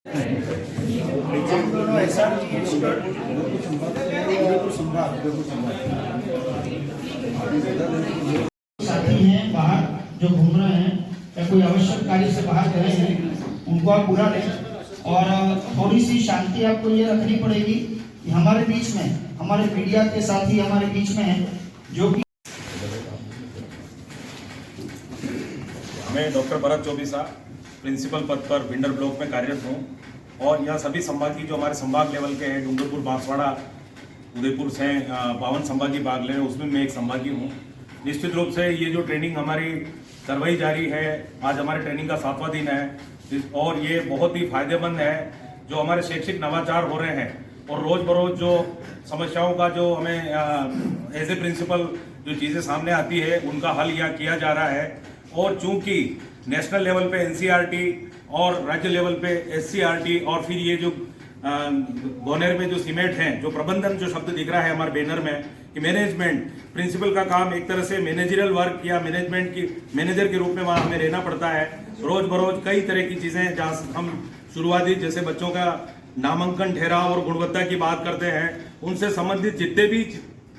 साथी हैं बाहर जो घूम रहे हैं या कोई आवश्यक कार्य से बाहर गए हैं, उनको आप बुला लें। और थोड़ी सी शांति आपको ये रखनी पड़ेगी कि हमारे बीच में हमारे मीडिया के साथी हमारे बीच में हैं, जो कि मैं डॉक्टर भरत चौबीसा प्रिंसिपल पद पर भिंडर ब्लॉक में कार्यरत हूँ और यहाँ सभी संभागीय जो हमारे संभाग लेवल के हैं, डूंगरपुर, बांसवाड़ा, उदयपुर से 52 संभागीय भाग ले रहे हैं, उसमें मैं एक संभागीय हूँ। निश्चित रूप से ये जो ट्रेनिंग हमारी करवाई जा रही है, आज हमारे ट्रेनिंग का 7वां दिन है और ये बहुत ही फायदेमंद है। जो हमारे शैक्षिक नवाचार हो रहे हैं और रोज बरोज जो समस्याओं का जो हमें एज ए प्रिंसिपल जो चीज़ें सामने आती है उनका हल यहाँ किया जा रहा है। और चूंकि नेशनल लेवल पे एनसीईआरटी और राज्य लेवल पे एससीईआरटी और फिर ये जो गोनेर में जो सीमेंट हैं, जो प्रबंधन जो शब्द दिख रहा है हमारे बैनर में कि मैनेजमेंट, प्रिंसिपल का काम एक तरह से मैनेजरियल वर्क या मैनेजमेंट की मैनेजर के रूप में वहाँ हमें रहना पड़ता है। रोज बरोज कई तरह की चीज़ें जहाँ हम शुरुआती जैसे बच्चों का नामांकन, ठहराव और गुणवत्ता की बात करते हैं, उनसे संबंधित जितने भी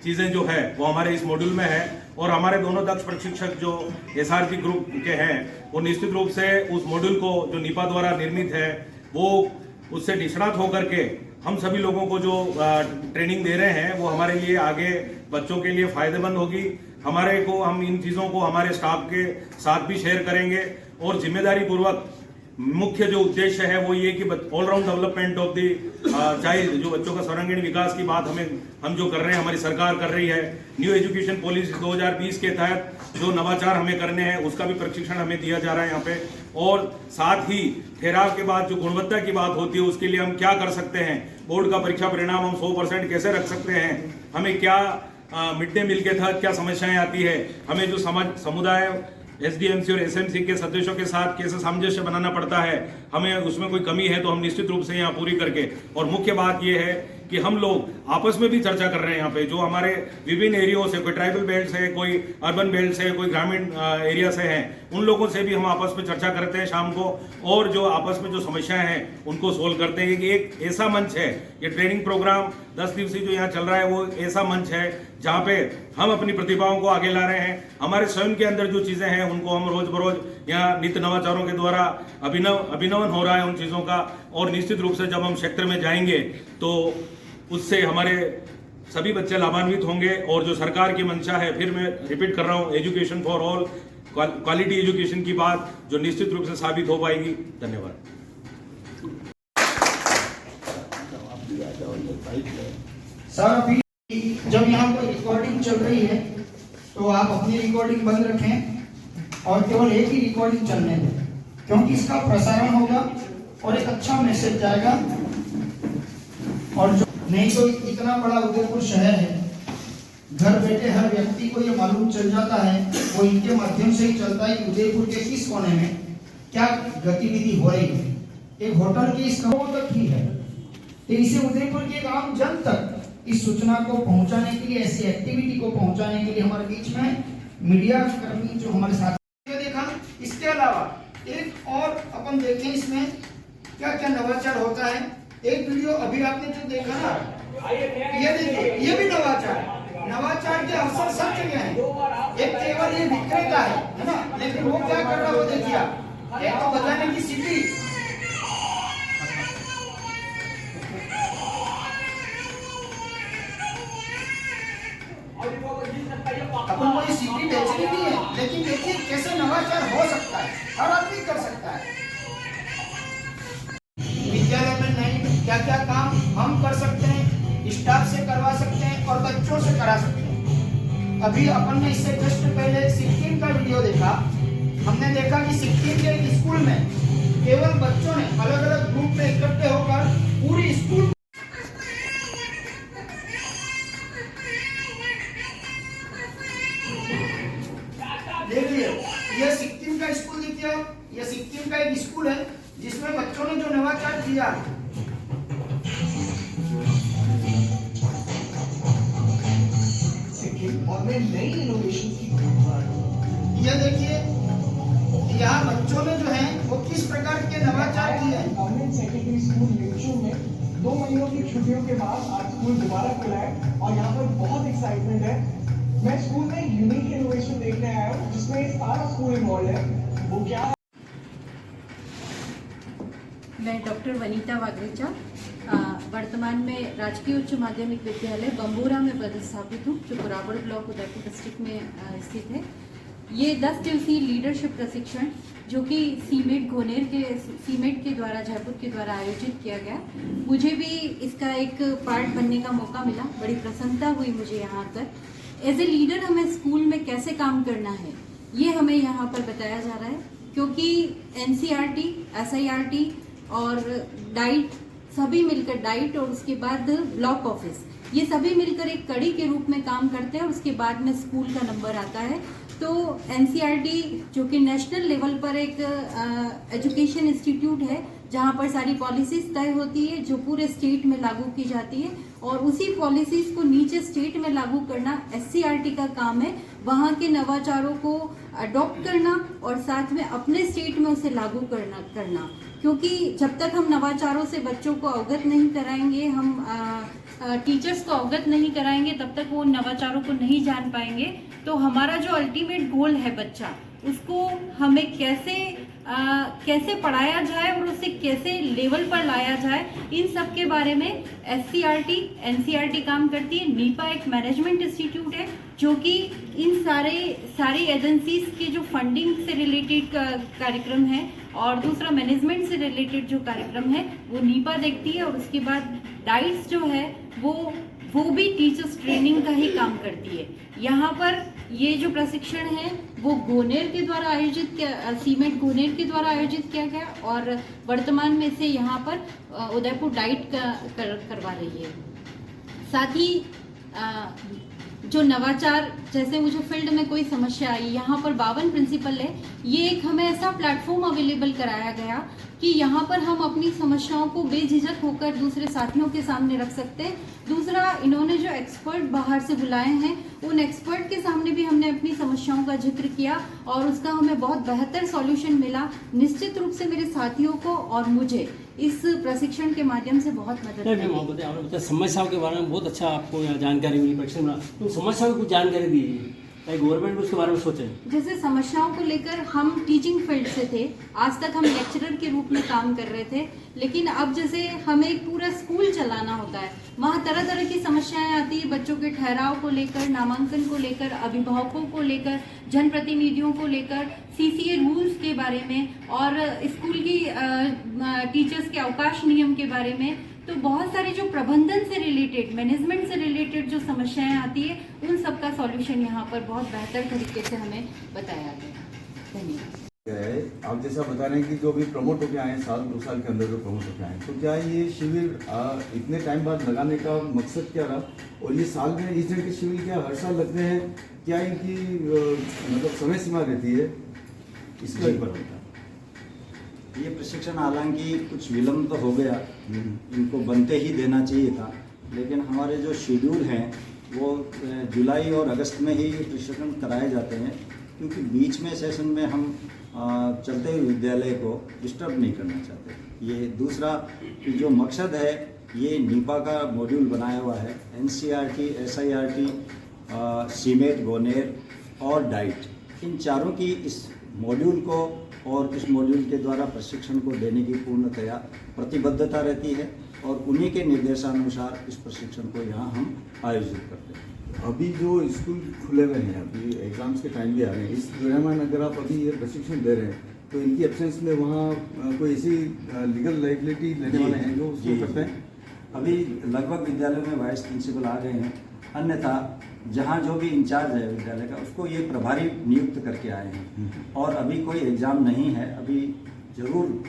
चीज़ें जो है वो हमारे इस मॉड्यूल में है। और हमारे दोनों दक्ष प्रशिक्षक जो एसआरजी ग्रुप के हैं वो निश्चित रूप से उस मॉड्यूल को जो निपा द्वारा निर्मित है वो उससे निष्णात होकर के हम सभी लोगों को जो ट्रेनिंग दे रहे हैं वो हमारे लिए आगे बच्चों के लिए फायदेमंद होगी। हमारे को हम इन चीज़ों को हमारे स्टाफ के साथ भी शेयर करेंगे और जिम्मेदारी पूर्वक मुख्य जो उद्देश्य है वो ये कि all round development of the child, जो बच्चों का सर्वांगीण विकास की बात हम जो कर रहे हैं, हमारी सरकार कर रही है। न्यू एजुकेशन पॉलिसी 2020 के तहत जो नवाचार हमें करने हैं उसका भी प्रशिक्षण हमें दिया जा रहा है यहाँ पे। और साथ ही ठहराव के बाद जो गुणवत्ता की बात होती है उसके लिए हम क्या कर सकते हैं, बोर्ड का परीक्षा परिणाम हम 100% कैसे रख सकते हैं, हमें क्या मिड डे मील के तहत क्या समस्याएं आती है, हमें जो समुदाय एसडीएमसी और एसएमसी के सदस्यों के साथ कैसे सामंजस्य बनाना पड़ता है, हमें उसमें कोई कमी है तो हम निश्चित रूप से यहाँ पूरी करके। और मुख्य बात यह है कि हम लोग आपस में भी चर्चा कर रहे हैं यहाँ पे, जो हमारे विभिन्न एरियो से, कोई ट्राइबल बेल्ट से, कोई अर्बन बेल्ट से, कोई ग्रामीण एरिया से हैं, उन लोगों से भी हम आपस में चर्चा करते हैं शाम को और जो आपस में जो समस्याएं हैं उनको सोल्व करते हैं। कि एक ऐसा मंच है, ये ट्रेनिंग प्रोग्राम 10 दिवसीय जो यहाँ चल रहा है वो ऐसा मंच है जहाँ पे हम अपनी प्रतिभाओं को आगे ला रहे हैं। हमारे स्वयं के अंदर जो चीज़ें हैं उनको हम रोज बरोज यहाँ नित्य नवाचारों के द्वारा अभिनवन हो रहा है उन चीज़ों का। और निश्चित रूप से जब हम सेक्टर में जाएंगे तो उससे हमारे सभी बच्चे लाभान्वित होंगे। और जो सरकार की मंशा है, फिर मैं रिपीट कर रहा हूँ, education for all, quality education की बात जो निश्चित रूप से साबित हो पाएगी। धन्यवाद। सर अभी जब यहाँ पर रिकॉर्डिंग चल रही है तो आप अपनी रिकॉर्डिंग बंद रखें और केवल एक ही रिकॉर्डिंग चलने दें, क्योंकि इसका प्रसारण होगा और एक अच्छा मैसेज जाएगा। और जो नहीं तो इतना बड़ा उदयपुर शहर है, घर बैठे हर व्यक्ति को ये मालूम चल जाता है, वो इनके माध्यम से ही चलता है कि उदयपुर के किस कोने में क्या गतिविधि हो रही है। एक होटल की इस खबरों तक ही है, तो इसे उदयपुर के एक आम जन तक इस सूचना को पहुंचाने के लिए, ऐसी एक्टिविटी को पहुंचाने के लिए हमारे बीच में मीडिया कर्मी जो हमारे साथ देखा। इसके अलावा एक और अपन देखें इसमें क्या क्या नवाचार होता है। एक वीडियो अभी आपने जो देखा ना, ये देखिए, ये भी नवाचार है। नवाचार के अवसर सब जगह हैं। एक केवल ये विक्रेता है ना, लेकिन वो क्या कर रहा है वो देखिए। एक तो बजाने की सीटी, अपन को ये सीटी बेचनी नहीं है, लेकिन देखिए कैसे नवाचार हो सकता है, हर आदमी कर सकता है। विद्यालय में नहीं क्या क्या काम हम कर सकते हैं, स्टाफ से करवा सकते हैं और बच्चों से करा सकते हैं। अभी अपन ने इससे जस्ट पहले सिक्किम का वीडियो देखा। हमने देखा कि सिक्किम के एक स्कूल में केवल बच्चों ने अलग अलग ग्रुप में इकट्ठे होकर पूरी स्कूल देखिए, ये सिक्किम का स्कूल देखिए, ये सिक्किम का एक स्कूल है जिसमें बच्चों ने जो नवाचार किया। और में नई इनोवेशन की, ये देखिए यहाँ बच्चों ने जो है वो किस प्रकार के नवाचार किए हैं। छुट्टियों के बाद आज स्कूल दोबारा खुला है और यहाँ पर बहुत एक्साइटमेंट है। मैं स्कूल में यूनिक इनोवेशन देखने आया हूँ जिसमें सारा स्कूल इन्वॉल्व है। वो क्या है? मैं डॉक्टर वनीता वागरेचा वर्तमान में राजकीय उच्च माध्यमिक विद्यालय बम्बोरा में पदस्थापित हूँ, जो कुराबड़ ब्लॉक उदयपुर डिस्ट्रिक्ट में स्थित है। ये 10 दिवसीय लीडरशिप प्रशिक्षण जो कि सीमेट के द्वारा जयपुर के द्वारा आयोजित किया गया, मुझे भी इसका एक पार्ट बनने का मौका मिला। बड़ी प्रसन्नता हुई मुझे यहाँ आकर। एज ए लीडर हमें स्कूल में कैसे काम करना है ये हमें यहाँ पर बताया जा रहा है, क्योंकि NCERT, SIRT और डाइट सभी मिलकर, डाइट और उसके बाद ब्लॉक ऑफिस, ये सभी मिलकर एक कड़ी के रूप में काम करते हैं और उसके बाद में स्कूल का नंबर आता है। तो NCERT जो कि नेशनल लेवल पर एक एजुकेशन इंस्टीट्यूट है, जहाँ पर सारी पॉलिसीज तय होती है जो पूरे स्टेट में लागू की जाती है, और उसी पॉलिसीज को नीचे स्टेट में लागू करना SCERT का काम है। वहाँ के नवाचारों को अडॉप्ट करना और साथ में अपने स्टेट में उसे लागू करना, क्योंकि जब तक हम नवाचारों से बच्चों को अवगत नहीं कराएंगे, हम टीचर्स को अवगत नहीं कराएंगे, तब तक वो नवाचारों को नहीं जान पाएंगे। तो हमारा जो अल्टीमेट गोल है बच्चा, उसको हमें कैसे पढ़ाया जाए और उसे कैसे लेवल पर लाया जाए, इन सब के बारे में SCERT, NCERT काम करती है। नीपा एक मैनेजमेंट इंस्टीट्यूट है जो कि इन सारी एजेंसीज के जो फंडिंग से रिलेटेड कार्यक्रम है और दूसरा मैनेजमेंट से रिलेटेड जो कार्यक्रम है वो नीपा देखती है। और उसके बाद डाइट्स जो है वो भी टीचर्स ट्रेनिंग का ही काम करती है। यहाँ पर ये जो प्रशिक्षण है वो गोनेर के द्वारा आयोजित सीमेट गोनेर के द्वारा आयोजित किया गया और वर्तमान में से यहाँ पर उदयपुर डाइट करवा रही है। साथ ही जो नवाचार, जैसे मुझे फील्ड में कोई समस्या आई, यहाँ पर 52 प्रिंसिपल है, ये एक हमें ऐसा प्लेटफॉर्म अवेलेबल कराया गया कि यहाँ पर हम अपनी समस्याओं को बेझिझक होकर दूसरे साथियों के सामने रख सकते हैं। दूसरा, इन्होंने जो एक्सपर्ट बाहर से बुलाए हैं, उन एक्सपर्ट के सामने भी हमने अपनी समस्याओं का जिक्र किया और उसका हमें बहुत बेहतर सॉल्यूशन मिला। निश्चित रूप से मेरे साथियों को और मुझे इस प्रशिक्षण के माध्यम से बहुत मदद मिली। आपने समस्याओं के बारे में बहुत अच्छा आपको यहाँ जानकारी मिली प्रशिक्षण में, तो समस्याओं की कुछ जानकारी दी गवर्नमेंट उसके बारे में सोचे। जैसे समस्याओं को लेकर हम टीचिंग फील्ड से थे, आज तक हम लेक्चरर के रूप में काम कर रहे थे, लेकिन अब जैसे हमें एक पूरा स्कूल चलाना होता है, वहाँ तरह तरह की समस्याएं आती है, बच्चों के ठहराव को लेकर, नामांकन को लेकर, अभिभावकों को लेकर, जनप्रतिनिधियों को लेकर, CCA रूल्स के बारे में और स्कूल की टीचर्स के अवकाश नियम के बारे में। तो बहुत सारी जो प्रबंधन से रिलेटेड, मैनेजमेंट से रिलेटेड जो समस्याएं आती है, उन सब का सॉल्यूशन यहाँ पर बहुत बेहतर तरीके से हमें बताया गया। धन्यवाद। आप जैसा बता रहे हैं कि जो भी प्रमोट होकर आए हैं, 1-2 साल के अंदर जो प्रमोट होकर आए हैं, तो क्या ये शिविर इतने टाइम बाद लगाने का मकसद क्या रहा? और ये साल में इस तरह के शिविर क्या हर साल लगते हैं? क्या इनकी मतलब समय सीमा रहती है? इसका ही पर होता है। ये प्रशिक्षण हालांकि कुछ विलम्ब तो हो गया, इनको बनते ही देना चाहिए था, लेकिन हमारे जो शेड्यूल हैं वो जुलाई और अगस्त में ही प्रशिक्षण कराए जाते हैं, क्योंकि बीच में सेशन में हम चलते हुए विद्यालय को डिस्टर्ब नहीं करना चाहते। ये दूसरा कि जो मकसद है, ये नीपा का मॉड्यूल बनाया हुआ है, NCERT, SIRT, सीमेट, गोनेर और डाइट, इन चारों की इस मॉड्यूल को और इस मॉड्यूल के द्वारा प्रशिक्षण को देने की पूर्णतया प्रतिबद्धता रहती है और उन्हीं के निर्देशानुसार इस प्रशिक्षण को यहाँ हम आयोजित करते हैं। अभी जो स्कूल खुले हुए हैं, अभी एग्जाम्स के टाइम भी आ रहे हैं, इस दौरान अगर आप अभी ये प्रशिक्षण दे रहे हैं तो इनकी एब्सेंस में वहाँ कोई ऐसी लीगल लाइबिलिटी लेने वाले हैं जो उसको करते हैं? अभी लगभग विद्यालयों में वाइस प्रिंसिपल आ गए हैं, अन्यथा जहाँ जो भी इंचार्ज है विद्यालय का, उसको ये प्रभारी नियुक्त करके आए हैं। और अभी कोई एग्ज़ाम नहीं है, अभी जरूर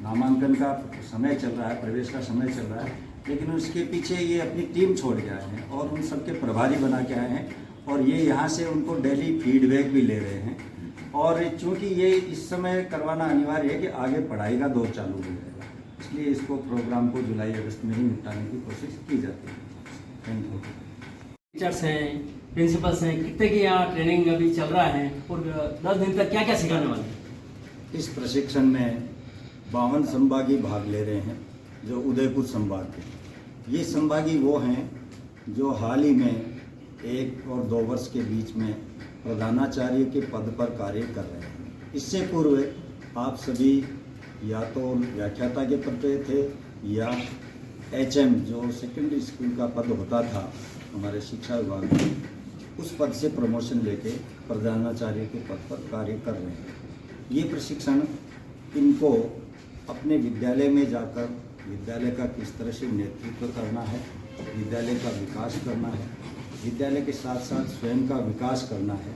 नामांकन का समय चल रहा है, प्रवेश का समय चल रहा है, लेकिन उसके पीछे ये अपनी टीम छोड़ के आए हैं और उन सबके प्रभारी बना के आए हैं और ये यहाँ से उनको डेली फीडबैक भी ले रहे हैं। और चूँकि ये इस समय करवाना अनिवार्य है कि आगे पढ़ाई का दौर चालू हो जाएगा, इसलिए इसको प्रोग्राम को जुलाई अगस्त में ही निपटाने की कोशिश की जाती है। Thank you. टीचर्स हैं, प्रिंसिपल्स हैं, कितने की यहाँ ट्रेनिंग अभी चल रहा है और 10 दिन तक क्या क्या सिखाने वाले हैं? इस प्रशिक्षण में 52 संभागी भाग ले रहे हैं, जो उदयपुर संभाग के, ये संभागी वो हैं जो हाल ही में 1 और 2 वर्ष के बीच में प्रधानाचार्य के पद पर कार्य कर रहे हैं। इससे पूर्व आप सभी या तो व्याख्याता के पद पे थे या HM जो सेकेंडरी स्कूल का पद होता था हमारे शिक्षा विभाग में, उस पद से प्रमोशन लेके प्रधानाचार्य के पद पर कार्य कर रहे हैं। ये प्रशिक्षण इनको अपने विद्यालय में जाकर विद्यालय का किस तरह से नेतृत्व करना है, विद्यालय का विकास करना है, विद्यालय के साथ साथ स्वयं का विकास करना है,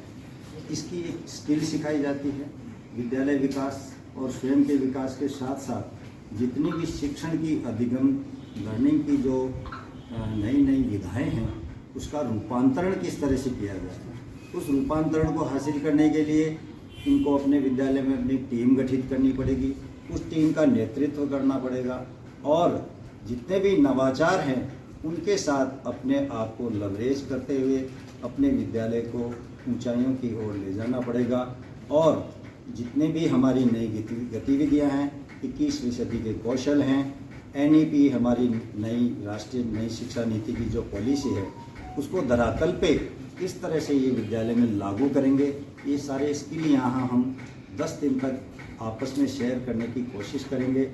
इसकी एक स्किल सिखाई जाती है। विद्यालय विकास और स्वयं के विकास के साथ साथ जितनी भी शिक्षण की अधिगम लर्निंग की जो नई नई विधाएं हैं उसका रूपांतरण किस तरह से किया जाए, उस रूपांतरण को हासिल करने के लिए इनको अपने विद्यालय में अपनी टीम गठित करनी पड़ेगी, उस टीम का नेतृत्व करना पड़ेगा और जितने भी नवाचार हैं उनके साथ अपने आप को लवरेज करते हुए अपने विद्यालय को ऊंचाइयों की ओर ले जाना पड़ेगा। और जितने भी हमारी नई गतिविधियां हैं, 21वीं सदी के कौशल हैं, NEP हमारी नई राष्ट्रीय नई शिक्षा नीति की जो पॉलिसी है उसको धरातल पे किस तरह से ये विद्यालय में लागू करेंगे, ये सारे स्किल यहाँ हम 10 दिन तक आपस में शेयर करने की कोशिश करेंगे।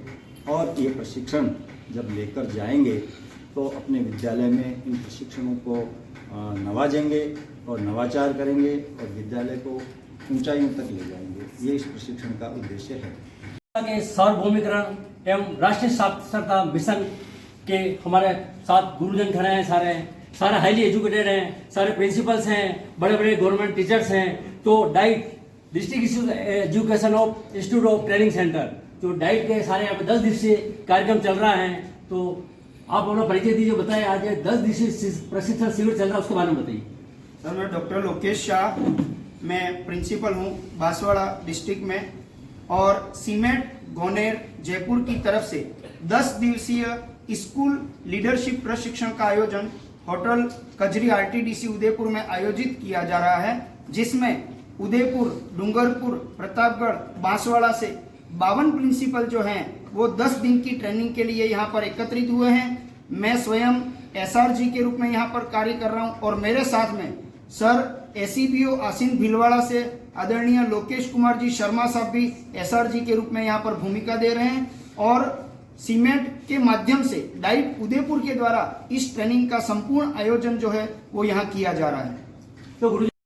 और ये प्रशिक्षण जब लेकर जाएंगे तो अपने विद्यालय में इन प्रशिक्षणों को नवाजेंगे और नवाचार करेंगे और विद्यालय को ऊंचाइयों तक ले जाएंगे। ये इस प्रशिक्षण का उद्देश्य है। के सार्वभौमिकरण एवं राष्ट्रीय साक्षरता मिशन के हमारे साथ गुरुजन खड़े हैं, सारे हाईली एजुकेटेड हैं, सारे प्रिंसिपल्स हैं, बड़े बड़े गवर्नमेंट टीचर्स हैं। तो diet district education of institute of training centre जो डाइट के सारे यहाँ पे 10 दिवसीय कार्यक्रम चल रहा है। तो आप अपना परिचय दीजिए, बताएं आज 10 दिवसीय प्रशिक्षण शिविर चल रहा है उसके बारे में बताइए। सर मैं डॉक्टर लोकेश शाह, मैं प्रिंसिपल हूँ बांसवाड़ा डिस्ट्रिक्ट में और सीमेंट गोनेर जयपुर की तरफ से 10 दिवसीय स्कूल लीडरशिप प्रशिक्षण का आयोजन होटल कजरी RTDC उदयपुर में आयोजित किया जा रहा है, जिसमें उदयपुर, डूंगरपुर, प्रतापगढ़, बांसवाड़ा से 52 प्रिंसिपल जो हैं वो 10 दिन की ट्रेनिंग के लिए यहाँ पर एकत्रित हुए हैं। मैं स्वयं SRG के रूप में यहाँ पर कार्य कर रहा हूँ और मेरे साथ में सर ACPO आसीन भीलवाड़ा से आदरणीय लोकेश कुमार जी शर्मा साहब भी SRG के रूप में यहाँ पर भूमिका दे रहे हैं और सीमेंट के माध्यम से डाइट उदयपुर के द्वारा इस ट्रेनिंग का संपूर्ण आयोजन जो है वो यहाँ किया जा रहा है। तो गुरु